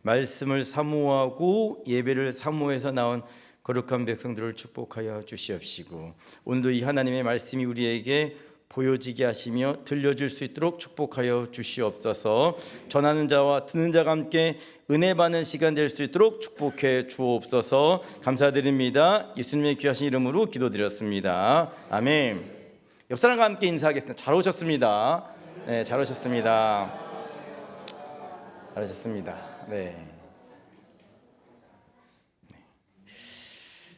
말씀을 사모하고 예배를 사모해서 나온 거룩한 백성들을 축복하여 주시옵시고, 오늘도 이 하나님의 말씀이 우리에게 보여지게 하시며 들려줄 수 있도록 축복하여 주시옵소서. 전하는 자와 듣는 자가 함께 은혜 받는 시간 될 수 있도록 축복해 주옵소서. 감사드립니다. 예수님의 귀하신 이름으로 기도드렸습니다. 아멘. 옆 사람과 함께 인사하겠습니다. 잘 오셨습니다. 네, 잘 오셨습니다. 잘 오셨습니다. 네.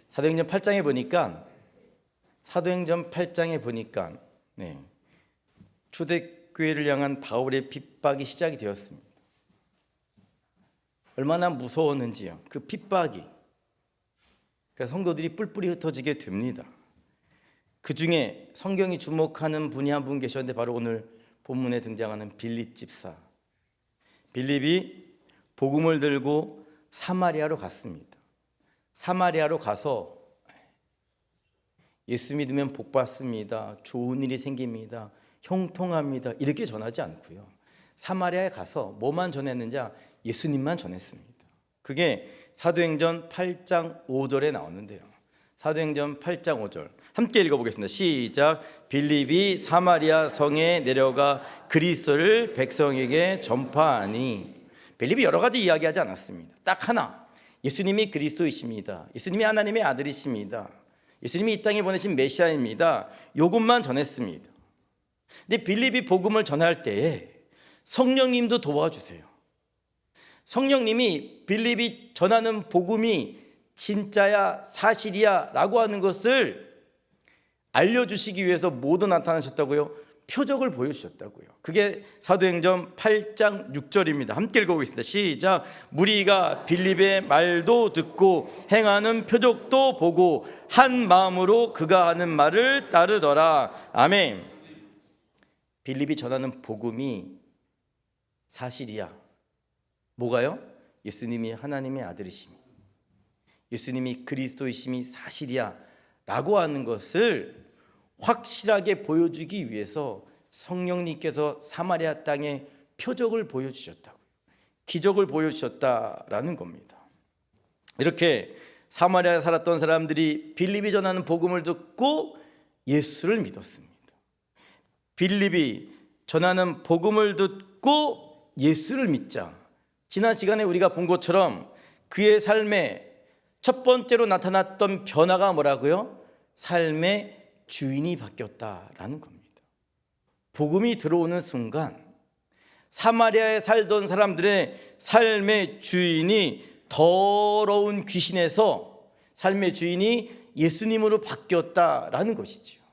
사도행전 8장에 보니까 초대교회를 향한 바울의 핍박이 시작이 되었습니다. 얼마나 무서웠는지요. 그 핍박이. 그래서 성도들이 뿔뿔이 흩어지게 됩니다. 그 중에 성경이 주목하는 분이 한 분 계셨는데 바로 오늘 본문에 등장하는 빌립 집사. 빌립이 복음을 들고 사마리아로 갔습니다. 사마리아로 가서 예수 믿으면 복 받습니다, 좋은 일이 생깁니다, 형통합니다, 이렇게 전하지 않고요, 사마리아에 가서 뭐만 전했는지 예수님만 전했습니다. 그게 사도행전 8장 5절에 나오는데요. 사도행전 8장 5절 함께 읽어보겠습니다. 시작. 빌립이 사마리아 성에 내려가 그리스도를 백성에게 전파하니. 빌립이 여러 가지 이야기하지 않았습니다. 딱 하나, 예수님이 그리스도이십니다, 예수님이 하나님의 아들이십니다, 예수님이 이 땅에 보내신 메시아입니다, 이것만 전했습니다. 근데 빌립이 복음을 전할 때에 성령님도 도와주세요. 성령님이 빌립이 전하는 복음이 진짜야 사실이야 라고 하는 것을 알려주시기 위해서 모두 나타나셨다고요? 표적을 보여주셨다고요. 그게 사도행전 8장 6절입니다. 함께 읽어보겠습니다. 시작. 무리가 빌립의 말도 듣고 행하는 표적도 보고 한 마음으로 그가 하는 말을 따르더라. 아멘. 빌립이 전하는 복음이 사실이야. 뭐가요? 예수님이 하나님의 아들이심이, 예수님이 그리스도이심이 사실이야 라고 하는 것을 확실하게 보여주기 위해서 성령님께서 사마리아 땅에 표적을 보여주셨다고, 기적을 보여주셨다라는 겁니다. 이렇게 사마리아에 살았던 사람들이 빌립이 전하는 복음을 듣고 예수를 믿었습니다. 빌립이 전하는 복음을 듣고 예수를 믿자, 지난 시간에 우리가 본 것처럼 그의 삶에 첫 번째로 나타났던 변화가 뭐라고요? 삶의 주인이 바뀌었다라는 겁니다. 복음이 들어오는 순간 사마리아에 살던 사람들의 삶의 주인이 더러운 귀신에서 삶의 주인이 예수님으로 바뀌었다라는 것이죠.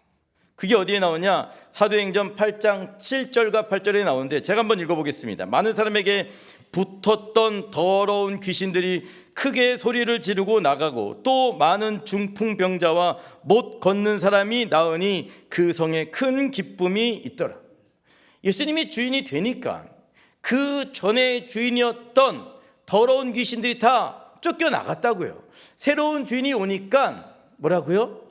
그게 어디에 나오냐? 사도행전 8장 7절과 8절에 나오는데 제가 한번 읽어보겠습니다. 많은 사람에게 붙었던 더러운 귀신들이 크게 소리를 지르고 나가고 또 많은 중풍병자와 못 걷는 사람이 나으니 그 성에 큰 기쁨이 있더라. 예수님이 주인이 되니까 그 전에 주인이었던 더러운 귀신들이 다 쫓겨나갔다고요. 새로운 주인이 오니까 뭐라고요?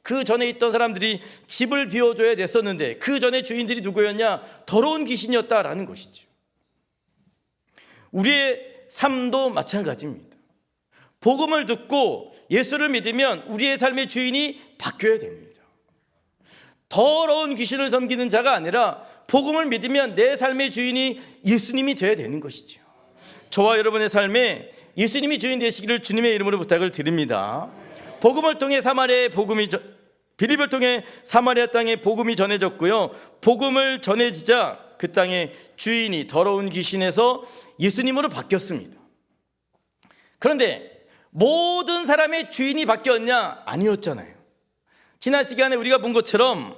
그 전에 있던 사람들이 집을 비워줘야 됐었는데 그 전에 주인들이 누구였냐? 더러운 귀신이었다라는 것이죠. 우리의 삶도 마찬가지입니다. 복음을 듣고 예수를 믿으면 우리의 삶의 주인이 바뀌어야 됩니다. 더러운 귀신을 섬기는 자가 아니라 복음을 믿으면 내 삶의 주인이 예수님이 되어야 되는 것이죠. 저와 여러분의 삶에 예수님이 주인 되시기를 주님의 이름으로 부탁을 드립니다. 복음을 통해 빌립을 통해 사마리아 땅에 복음이 전해졌고요, 복음을 전해지자 그 땅의 주인이 더러운 귀신에서 예수님으로 바뀌었습니다. 그런데 모든 사람의 주인이 바뀌었냐? 아니었잖아요. 지난 시간에 우리가 본 것처럼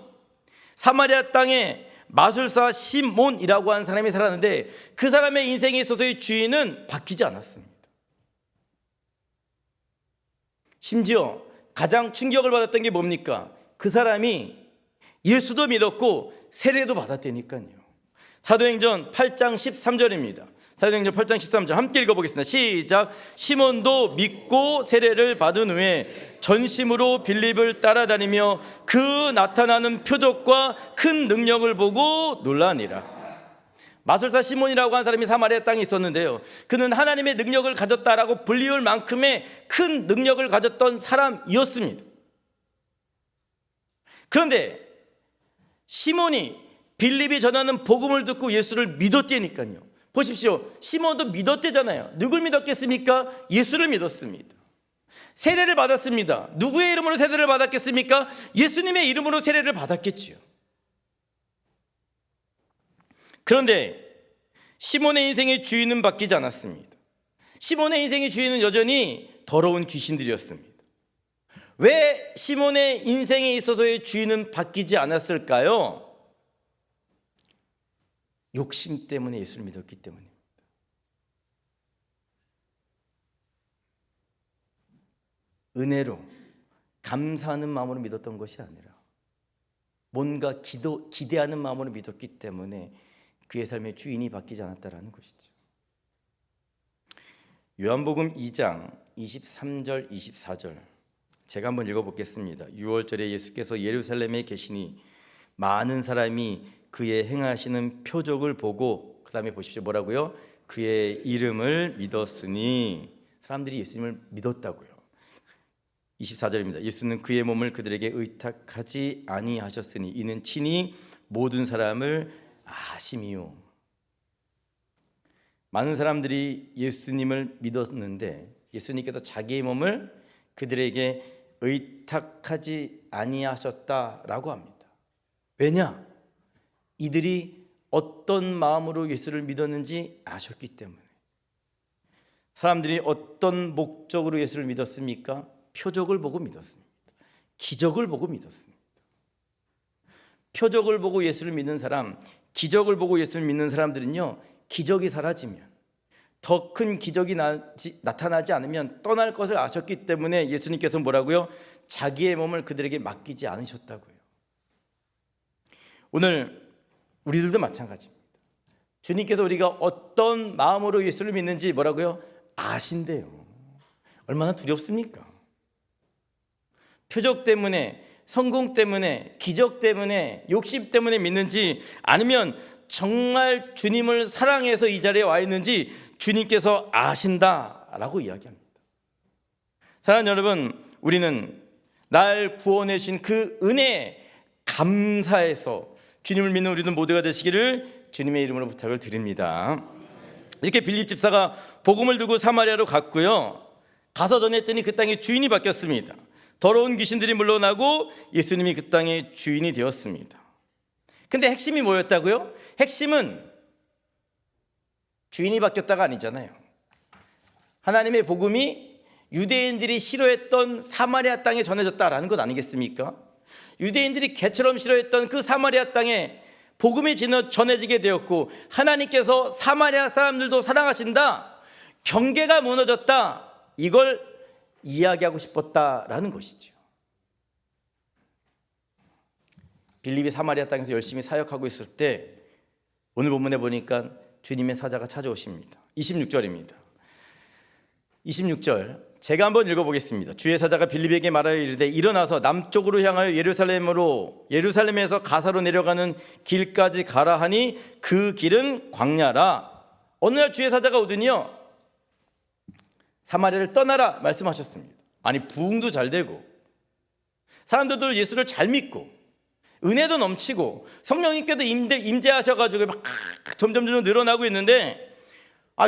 사마리아 땅에 마술사 시몬이라고 하는 사람이 살았는데 그 사람의 인생에 있어서의 주인은 바뀌지 않았습니다. 심지어 가장 충격을 받았던 게 뭡니까? 그 사람이 예수도 믿었고 세례도 받았다니까요. 사도행전 8장 13절입니다. 사도행전 8장 13절 함께 읽어보겠습니다. 시작. 시몬도 믿고 세례를 받은 후에 전심으로 빌립을 따라다니며 그 나타나는 표적과 큰 능력을 보고 놀라니라. 마술사 시몬이라고 하는 사람이 사마리아 땅에 있었는데요, 그는 하나님의 능력을 가졌다라고 불리울 만큼의 큰 능력을 가졌던 사람이었습니다. 그런데 시몬이 빌립이 전하는 복음을 듣고 예수를 믿었다니까요. 보십시오, 시몬도 믿었대잖아요. 누굴 믿었겠습니까? 예수를 믿었습니다. 세례를 받았습니다. 누구의 이름으로 세례를 받았겠습니까? 예수님의 이름으로 세례를 받았겠지요. 그런데 시몬의 인생의 주인은 바뀌지 않았습니다. 시몬의 인생의 주인은 여전히 더러운 귀신들이었습니다. 왜 시몬의 인생에 있어서의 주인은 바뀌지 않았을까요? 욕심 때문에 예수를 믿었기 때문입니다. 은혜로 감사하는 마음으로 믿었던 것이 아니라 뭔가 기대하는 마음으로 믿었기 때문에 그의 삶의 주인이 바뀌지 않았다라는 것이죠. 요한복음 2장 23절 24절 제가 한번 읽어보겠습니다. 6월절에 예수께서 예루살렘에 계시니 많은 사람이 그의 행하시는 표적을 보고, 그 다음에 보십시오, 뭐라고요? 그의 이름을 믿었으니. 사람들이 예수님을 믿었다고요. 24절입니다. 예수는 그의 몸을 그들에게 의탁하지 아니하셨으니 이는 친히 모든 사람을 아심이요. 많은 사람들이 예수님을 믿었는데 예수님께서 자기의 몸을 그들에게 의탁하지 아니하셨다라고 합니다. 왜냐? 이들이 어떤 마음으로 예수를 믿었는지 아셨기 때문에. 사람들이 어떤 목적으로 예수를 믿었습니까? 표적을 보고 믿었습니다. 기적을 보고 믿었습니다. 표적을 보고 예수를 믿는 사람, 기적을 보고 예수를 믿는 사람들은요, 기적이 사라지면, 더 큰 기적이 나타나지 않으면 떠날 것을 아셨기 때문에 예수님께서 뭐라고요? 자기의 몸을 그들에게 맡기지 않으셨다고요. 오늘 우리들도 마찬가지입니다. 주님께서 우리가 어떤 마음으로 예수를 믿는지 뭐라고요? 아신대요. 얼마나 두렵습니까? 표적 때문에, 성공 때문에, 기적 때문에, 욕심 때문에 믿는지, 아니면 정말 주님을 사랑해서 이 자리에 와 있는지 주님께서 아신다라고 이야기합니다. 사랑하는 여러분, 우리는 날 구원해 주신 그 은혜에 감사해서 주님을 믿는 우리들 모두가 되시기를 주님의 이름으로 부탁을 드립니다. 이렇게 빌립 집사가 복음을 두고 사마리아로 갔고요, 가서 전했더니 그 땅의 주인이 바뀌었습니다. 더러운 귀신들이 물러나고 예수님이 그 땅의 주인이 되었습니다. 근데 핵심이 뭐였다고요? 핵심은 주인이 바뀌었다가 아니잖아요. 하나님의 복음이 유대인들이 싫어했던 사마리아 땅에 전해졌다라는 것 아니겠습니까? 유대인들이 개처럼 싫어했던 그 사마리아 땅에 복음이 전해지게 되었고, 하나님께서 사마리아 사람들도 사랑하신다, 경계가 무너졌다, 이걸 이야기하고 싶었다라는 것이죠. 빌립이 사마리아 땅에서 열심히 사역하고 있을 때 오늘 본문에 보니까 주님의 사자가 찾아오십니다. 26절입니다. 26절 제가 한번 읽어보겠습니다. 주의 사자가 빌립에게 말하여 이르되 일어나서 남쪽으로 향하여 예루살렘에서 가사로 내려가는 길까지 가라 하니 그 길은 광야라. 어느 날 주의 사자가 오더니요, 사마리아를 떠나라 말씀하셨습니다. 아니, 부흥도 잘 되고 사람들도 예수를 잘 믿고 은혜도 넘치고 성령님께도 임재하셔가지고 막 점점 늘어나고 있는데,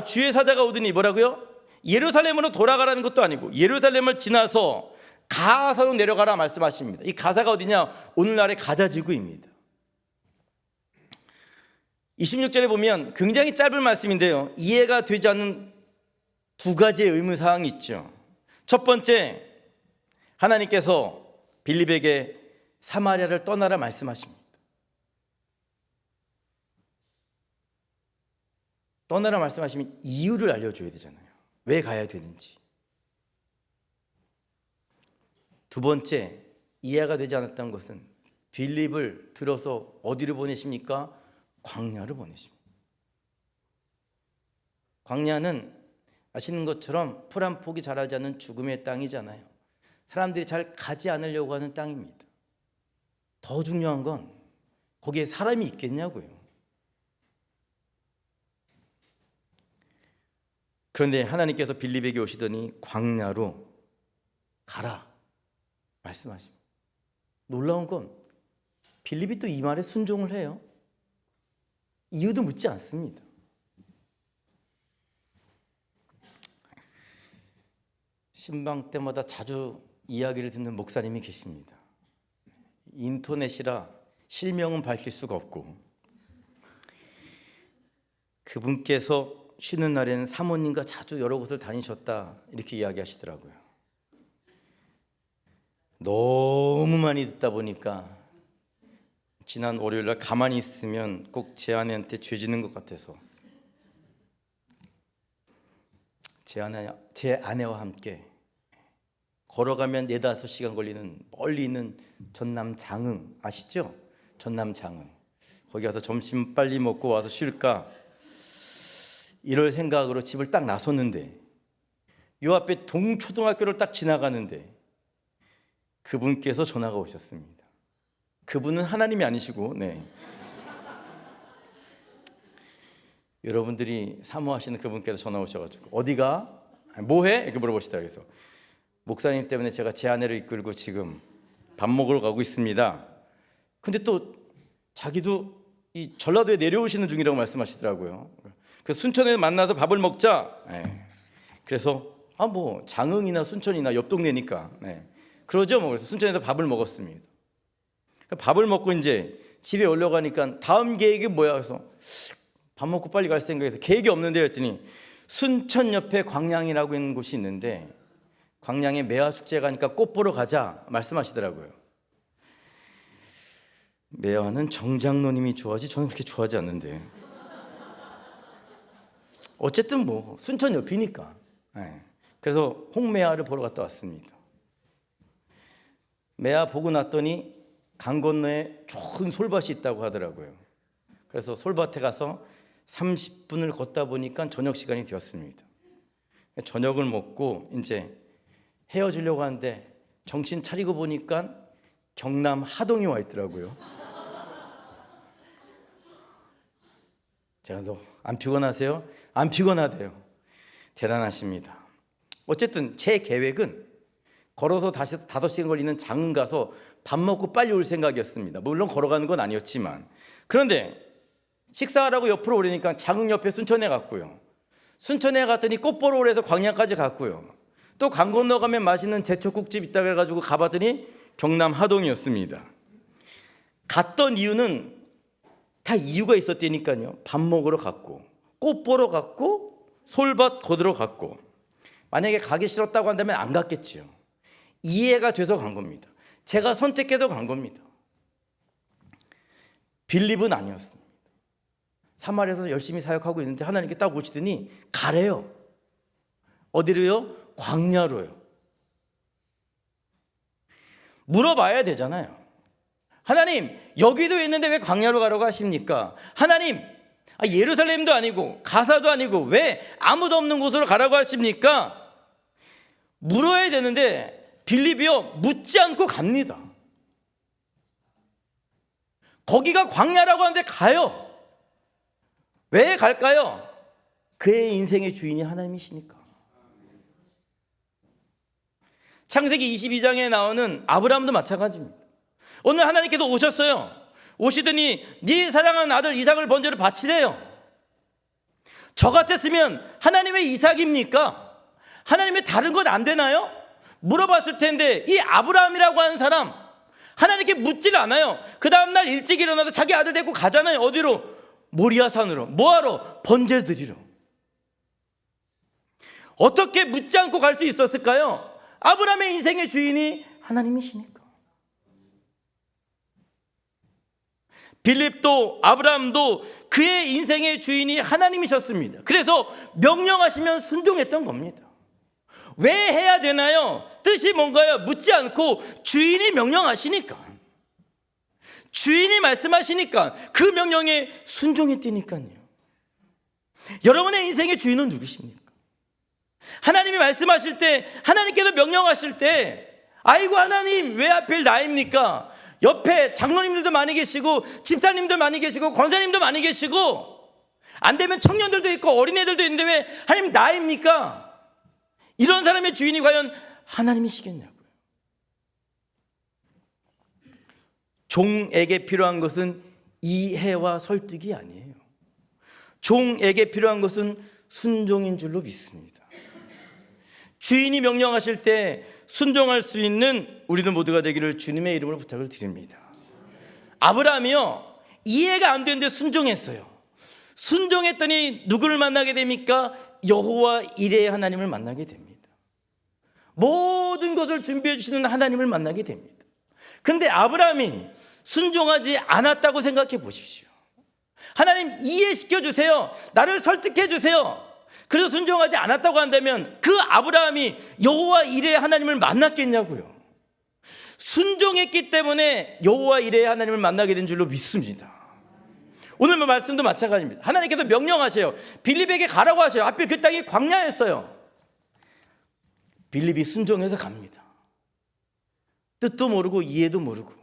주의 사자가 오더니 뭐라고요? 예루살렘으로 돌아가라는 것도 아니고 예루살렘을 지나서 가사로 내려가라 말씀하십니다. 이 가사가 어디냐? 오늘날의 가자지구입니다. 26절에 보면 굉장히 짧은 말씀인데요, 이해가 되지 않는 두 가지의 의무사항이 있죠. 첫 번째, 하나님께서 빌립에게 사마리아를 떠나라 말씀하십니다. 떠나라 말씀하시면 이유를 알려줘야 되잖아요. 왜 가야 되는지. 두 번째, 이해가 되지 않았던 것은 빌립을 들어서 어디로 보내십니까? 광야로 보내십니다. 광야는 아시는 것처럼 풀 한 폭이 자라지 않는 죽음의 땅이잖아요. 사람들이 잘 가지 않으려고 하는 땅입니다. 더 중요한 건 거기에 사람이 있겠냐고요. 그런데 하나님께서 빌립에게 오시더니 광야로 가라 말씀하십니다. 놀라운 건 빌립이 또 이 말에 순종을 해요. 이유도 묻지 않습니다. 신방 때마다 자주 이야기를 듣는 목사님이 계십니다. 인터넷이라 실명은 밝힐 수가 없고, 그분께서 쉬는 날에는 사모님과 자주 여러 곳을 다니셨다 이렇게 이야기하시더라고요. 너무 많이 듣다 보니까 지난 월요일날 가만히 있으면 꼭 제 아내한테 죄 지는 것 같아서 제 아내와 함께 걸어가면 4-5시간 걸리는 멀리 있는 전남 장흥 아시죠? 전남 장흥. 거기 가서 점심 빨리 먹고 와서 쉴까 이럴 생각으로 집을 딱 나섰는데, 요 앞에 동초등학교를 딱 지나가는데 그분께서 전화가 오셨습니다. 그분은 하나님이 아니시고, 여러분들이 사모하시는 그분께서 전화 오셔가지고 어디가? 뭐해? 이렇게 물어보시더라고요. 그래서 목사님 때문에 제가 제 아내를 이끌고 지금 밥 먹으러 가고 있습니다. 근데 또 자기도 이 전라도에 내려오시는 중이라고 말씀하시더라고요. 그래서 순천에 만나서 밥을 먹자. 그래서 뭐 장흥이나 순천이나 옆 동네니까 그러죠. 그래서 순천에서 밥을 먹었습니다. 밥을 먹고 이제 집에 올라가니까 다음 계획이 뭐야? 그래서 밥 먹고 빨리 갈 생각해서 계획이 없는데 했더니 순천 옆에 광양이라고 있는 곳이 있는데 광양에 매화 축제 가니까 꽃 보러 가자 말씀하시더라고요. 매화는 정장로님이 좋아하지 저는 그렇게 좋아하지 않는데, 어쨌든 뭐 순천 옆이니까. 그래서 홍매화를 보러 갔다 왔습니다. 매화 보고 났더니 강 건너에 좋은 솔밭이 있다고 하더라고요. 그래서 솔밭에 가서 30분을 걷다 보니까 저녁 시간이 되었습니다. 저녁을 먹고 이제 헤어지려고 하는데 정신 차리고 보니까 경남 하동이 와 있더라고요. 제가 너 안 피곤하세요? 안 피곤하대요. 대단하십니다. 어쨌든 제 계획은 걸어서 다시 5시간 걸리는 장흥 가서 밥 먹고 빨리 올 생각이었습니다. 물론 걸어가는 건 아니었지만, 그런데 식사하라고 옆으로 오려니까 장흥 옆에 순천에 갔고요. 순천에 갔더니 꽃 보러 오래서 광양까지 갔고요. 또 강 건너가면 맛있는 제철국집 있다고 해가지고 가봤더니 경남 하동이었습니다. 갔던 이유는 다 이유가 있었다니까요. 밥 먹으러 갔고 꽃 보러 갔고 솔밭 거들어 갔고, 만약에 가기 싫었다고 한다면 안 갔겠지요. 이해가 돼서 간 겁니다. 제가 선택해서 간 겁니다. 빌립은 아니었습니다. 사마리아에서 열심히 사역하고 있는데 하나님께 딱 오시더니 가래요. 어디로요? 광야로요. 물어봐야 되잖아요. 하나님, 여기도 있는데 왜 광야로 가라고 하십니까? 하나님, 예루살렘도 아니고 가사도 아니고 왜 아무도 없는 곳으로 가라고 하십니까? 물어야 되는데 빌립이요, 묻지 않고 갑니다. 거기가 광야라고 하는데 가요. 왜 갈까요? 그의 인생의 주인이 하나님이시니까. 창세기 22장에 나오는 아브라함도 마찬가지입니다. 오늘 하나님께서 오셨어요. 오시더니 네 사랑하는 아들 이삭을 번제로 바치래요. 저 같았으면 하나님 왜 이삭입니까? 하나님 왜 다른 것 안 되나요? 물어봤을 텐데 이 아브라함이라고 하는 사람 하나님께 묻질 않아요. 그 다음날 일찍 일어나서 자기 아들 데리고 가잖아요. 어디로? 모리아 산으로. 뭐하러? 번제 드리러. 어떻게 묻지 않고 갈 수 있었을까요? 아브라함의 인생의 주인이 하나님이시니까. 빌립도 아브라함도 그의 인생의 주인이 하나님이셨습니다. 그래서 명령하시면 순종했던 겁니다. 왜 해야 되나요? 뜻이 뭔가요? 묻지 않고 주인이 명령하시니까, 주인이 말씀하시니까 그 명령에 순종했다니까요. 여러분의 인생의 주인은 누구십니까? 하나님이 말씀하실 때, 하나님께서 명령하실 때 아이고 하나님 왜 하필 나입니까? 옆에 장로님들도 많이 계시고 집사님도 많이 계시고 권사님도 많이 계시고 안 되면 청년들도 있고 어린애들도 있는데 왜 하나님 나입니까? 이런 사람의 주인이 과연 하나님이시겠냐고요. 종에게 필요한 것은 이해와 설득이 아니에요. 종에게 필요한 것은 순종인 줄로 믿습니다. 주인이 명령하실 때 순종할 수 있는 우리들 모두가 되기를 주님의 이름으로 부탁을 드립니다. 아브라함이요, 이해가 안 되는데 순종했어요. 순종했더니 누구를 만나게 됩니까? 여호와 이레의 하나님을 만나게 됩니다. 모든 것을 준비해 주시는 하나님을 만나게 됩니다. 그런데 아브라함이 순종하지 않았다고 생각해 보십시오. 하나님 이해시켜 주세요. 나를 설득해 주세요. 그래서 순종하지 않았다고 한다면 그 아브라함이 여호와 이레의 하나님을 만났겠냐고요. 순종했기 때문에 여호와 이레의 하나님을 만나게 된 줄로 믿습니다. 오늘 말씀도 마찬가지입니다. 하나님께서 명령하세요. 빌립에게 가라고 하셔요. 하필 그 땅이 광야였어요. 빌립이 순종해서 갑니다. 뜻도 모르고 이해도 모르고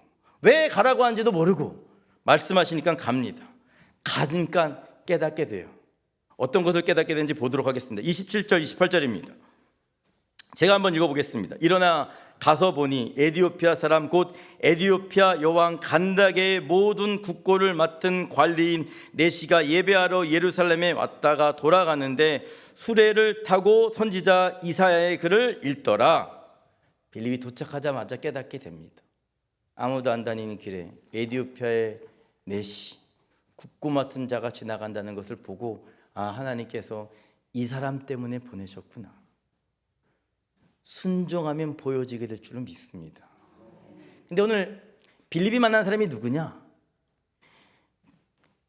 왜 가라고 한지도 모르고 말씀하시니까 갑니다. 가니까 깨닫게 돼요. 어떤 것을 깨닫게 되는지 보도록 하겠습니다. 27절 28절입니다. 제가 한번 읽어보겠습니다. 일어나 가서 보니 에디오피아 사람 곧 에디오피아 여왕 간닥의 모든 국고를 맡은 관리인 네시가 예배하러 예루살렘에 왔다가 돌아가는데 수레를 타고 선지자 이사야의 글을 읽더라. 빌립이 도착하자마자 깨닫게 됩니다. 아무도 안 다니는 길에 에디오피아의 네시 국고 맡은 자가 지나간다는 것을 보고 하나님께서 이 사람 때문에 보내셨구나. 순종하면 보여지게 될 줄은 믿습니다. 근데 오늘 빌립이 만난 사람이 누구냐?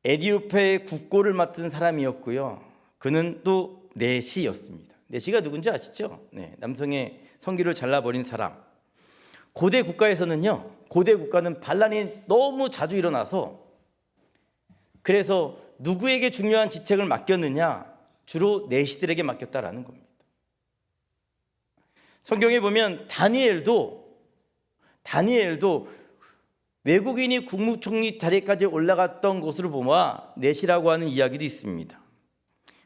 에디오피아의 국고를 맡은 사람이었고요. 그는 또 네시였습니다. 네시가 누군지 아시죠? 네, 남성의 성기를 잘라버린 사람. 고대 국가에서는요, 고대 국가는 반란이 너무 자주 일어나서 그래서 누구에게 중요한 지책을 맡겼느냐? 주로 내시들에게 맡겼다라는 겁니다. 성경에 보면 다니엘도 외국인이 국무총리 자리까지 올라갔던 것으로 보면 내시라고 하는 이야기도 있습니다.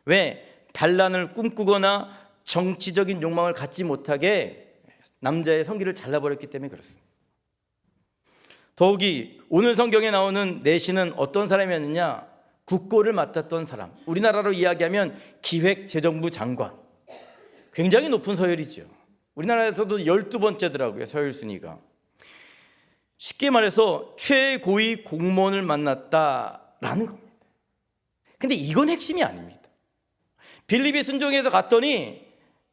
왜? 반란을 꿈꾸거나 정치적인 욕망을 갖지 못하게 남자의 성기를 잘라버렸기 때문에 그렇습니다. 더욱이 오늘 성경에 나오는 내시는 어떤 사람이었느냐? 국고를 맡았던 사람, 우리나라로 이야기하면 기획재정부 장관. 굉장히 높은 서열이죠. 우리나라에서도 12번째더라고요, 서열 순위가. 쉽게 말해서 최고위 공무원을 만났다라는 겁니다. 근데 이건 핵심이 아닙니다. 빌립이 순종해서 갔더니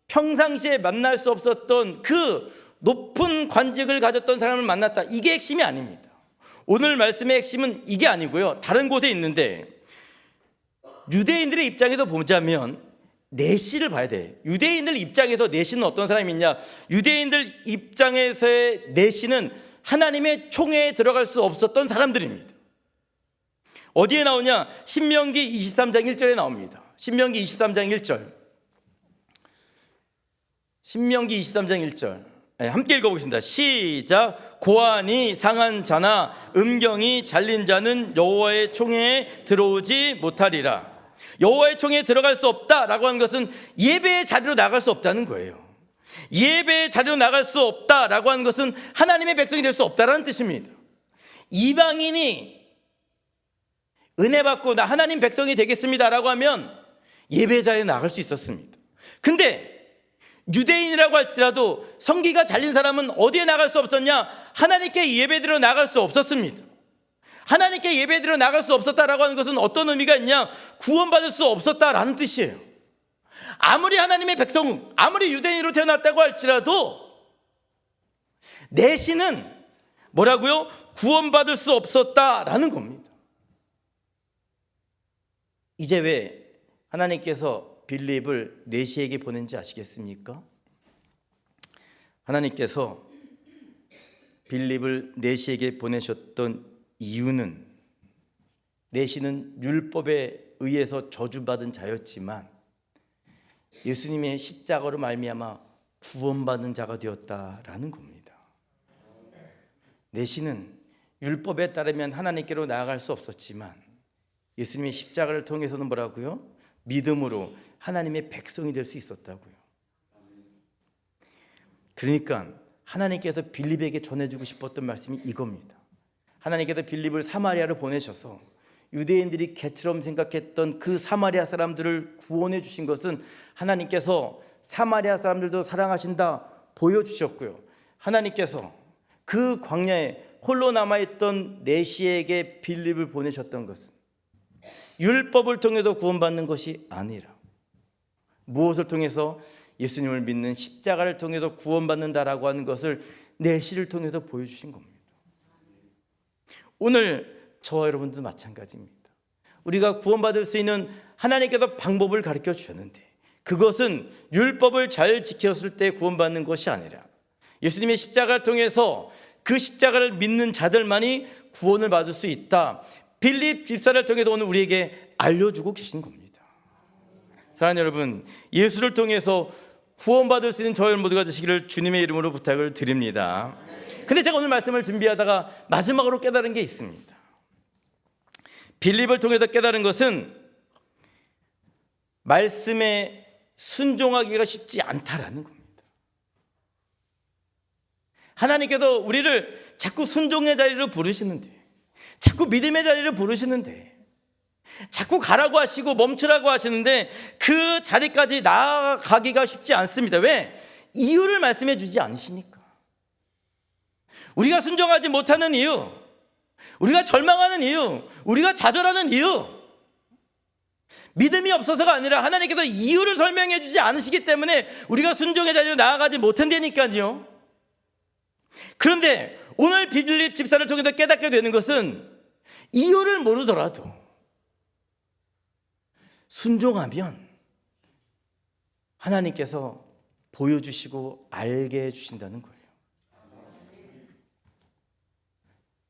평상시에 만날 수 없었던 그 높은 관직을 가졌던 사람을 만났다. 이게 핵심이 아닙니다. 오늘 말씀의 핵심은 이게 아니고요, 다른 곳에 있는데, 유대인들의 입장에서 보자면 내시를 봐야 돼. 유대인들 입장에서 내시는 어떤 사람이냐? 유대인들 입장에서의 내시는 하나님의 총회에 들어갈 수 없었던 사람들입니다. 어디에 나오냐? 신명기 23장 1절에 나옵니다. 신명기 23장 1절. 신명기 23장 1절. 네, 함께 읽어보겠습니다. 시작. 고환이 상한 자나 음경이 잘린 자는 여호와의 총회에 들어오지 못하리라. 여호와의 총회에 들어갈 수 없다라고 하는 것은 예배의 자리로 나갈 수 없다는 거예요. 예배의 자리로 나갈 수 없다라고 하는 것은 하나님의 백성이 될 수 없다라는 뜻입니다. 이방인이 은혜 받고 나 하나님 백성이 되겠습니다라고 하면 예배의 자리에 나갈 수 있었습니다. 근데 유대인이라고 할지라도 성기가 잘린 사람은 어디에 나갈 수 없었냐? 하나님께 예배드려 나갈 수 없었습니다. 하나님께 예배드려 나갈 수 없었다라고 하는 것은 어떤 의미가 있냐? 구원받을 수 없었다라는 뜻이에요. 아무리 하나님의 백성, 아무리 유대인으로 태어났다고 할지라도 내시는 뭐라고요? 구원받을 수 없었다라는 겁니다. 이제 왜 하나님께서 빌립을 내시에게 보낸지 아시겠습니까? 하나님께서 빌립을 내시에게 보내셨던 이유는, 내시는 율법에 의해서 저주받은 자였지만 예수님의 십자가로 말미암아 구원받은 자가 되었다라는 겁니다. 내시는 율법에 따르면 하나님께로 나아갈 수 없었지만 예수님의 십자가를 통해서는 뭐라고요? 믿음으로 하나님의 백성이 될 수 있었다고요. 그러니까 하나님께서 빌립에게 전해주고 싶었던 말씀이 이겁니다. 하나님께서 빌립을 사마리아로 보내셔서 유대인들이 개처럼 생각했던 그 사마리아 사람들을 구원해 주신 것은 하나님께서 사마리아 사람들도 사랑하신다 보여주셨고요. 하나님께서 그 광야에 홀로 남아있던 내시에게 빌립을 보내셨던 것은 율법을 통해서 구원받는 것이 아니라 무엇을 통해서? 예수님을 믿는 십자가를 통해서 구원받는다라고 하는 것을 내시를 통해서 보여주신 겁니다. 오늘 저와 여러분도 마찬가지입니다. 우리가 구원받을 수 있는 하나님께서 방법을 가르쳐 주셨는데 그것은 율법을 잘 지켰을 때 구원받는 것이 아니라 예수님의 십자가를 통해서 그 십자가를 믿는 자들만이 구원을 받을 수 있다. 빌립 집사를 통해서 오늘 우리에게 알려주고 계신 겁니다. 사랑하는 여러분, 예수를 통해서 구원받을 수 있는 저희 모두가 되시기를 주님의 이름으로 부탁을 드립니다. 근데 제가 오늘 말씀을 준비하다가 마지막으로 깨달은 게 있습니다. 빌립을 통해서 깨달은 것은 말씀에 순종하기가 쉽지 않다라는 겁니다. 하나님께서 우리를 자꾸 순종의 자리로 부르시는데, 자꾸 믿음의 자리를 부르시는데, 자꾸 가라고 하시고 멈추라고 하시는데 그 자리까지 나아가기가 쉽지 않습니다. 왜? 이유를 말씀해 주지 않으시니까. 우리가 순종하지 못하는 이유, 우리가 절망하는 이유, 우리가 좌절하는 이유, 믿음이 없어서가 아니라 하나님께서 이유를 설명해 주지 않으시기 때문에 우리가 순종의 자리로 나아가지 못한다니까요. 그런데 오늘 빌립 집사를 통해서 깨닫게 되는 것은 이유를 모르더라도 순종하면 하나님께서 보여주시고 알게 해주신다는 거예요.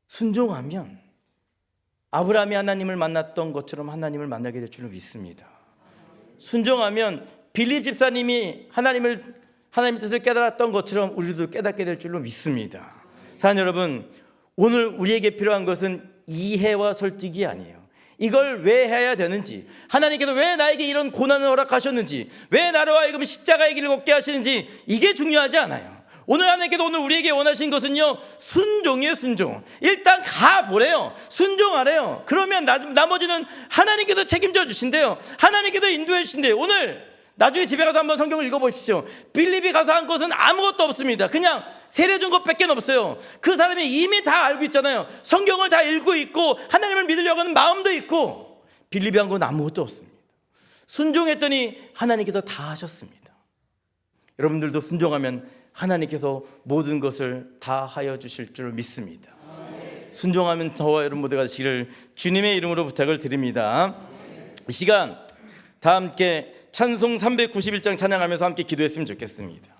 순종하면 아브라함이 하나님을 만났던 것처럼 하나님을 만나게 될 줄로 믿습니다. 순종하면 빌립 집사님이 하나님의 뜻을 깨달았던 것처럼 우리도 깨닫게 될 줄로 믿습니다. 사랑하는 여러분, 오늘 우리에게 필요한 것은 이해와 설득이 아니에요. 이걸 왜 해야 되는지, 하나님께서 왜 나에게 이런 고난을 허락하셨는지, 왜 나로 하여금 십자가의 길을 걷게 하시는지, 이게 중요하지 않아요. 오늘 하나님께서 오늘 우리에게 원하신 것은요, 순종이에요. 순종. 일단 가보래요. 순종하래요. 그러면 나머지는 하나님께서 책임져 주신대요. 하나님께서 인도해 주신대요. 오늘 나중에 집에 가서 한번 성경을 읽어보십시오. 빌립이 가서 한 것은 아무것도 없습니다. 그냥 세례 준 것밖에 없어요. 그 사람이 이미 다 알고 있잖아요. 성경을 다 읽고 있고 하나님을 믿으려고 하는 마음도 있고, 빌립이 한 건 아무것도 없습니다. 순종했더니 하나님께서 다 하셨습니다. 여러분들도 순종하면 하나님께서 모든 것을 다 하여 주실 줄 믿습니다. 순종하면 저와 여러분 모두가 되시기를 주님의 이름으로 부탁을 드립니다. 이 시간 다 함께 찬송 391장 찬양하면서 함께 기도했으면 좋겠습니다.